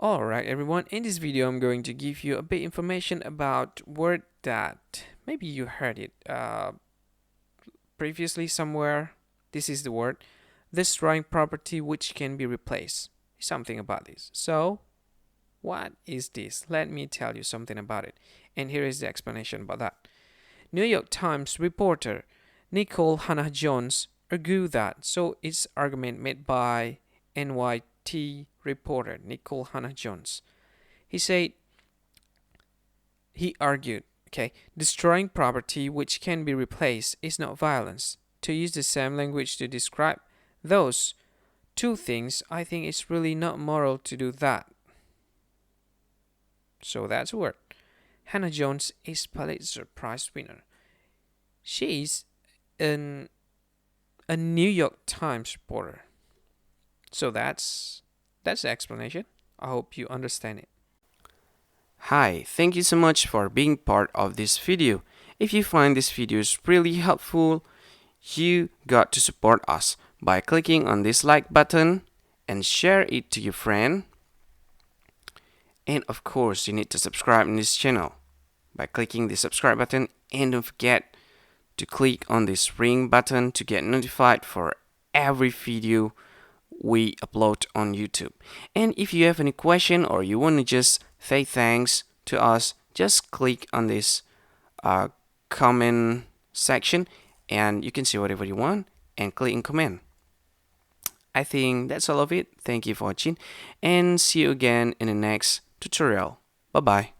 Alright everyone, in this video I'm going to give you a bit information about word that maybe you heard it previously somewhere. This is the word destroying property which can be replaced. Something about this. So what is this? Let me tell you something about it. And here is the explanation about that. New York Times reporter Nicole Hannah-Jones argued that. So it's argument made by NYT reporter Nicole Hannah-Jones. He argued, destroying property which can be replaced is not violence. To use the same language to describe those two things, I think it's really not moral to do that. So that's a word. Hannah-Jones is Pulitzer Prize winner. She's a New York Times reporter. So that's the explanation. I hope you understand it. Hi, thank you so much for being part of this video. If you find this video really helpful, you got to support us by clicking on this like button and share it to your friend. And of course, you need to subscribe in this channel by clicking the subscribe button, and don't forget to click on this ring button to get notified for every video we upload on YouTube. And if you have any question or you want to just say thanks to us, just click on this comment section and you can see whatever you want and click in comment. I think that's all of it. Thank you for watching and see you again in the next tutorial. Bye bye.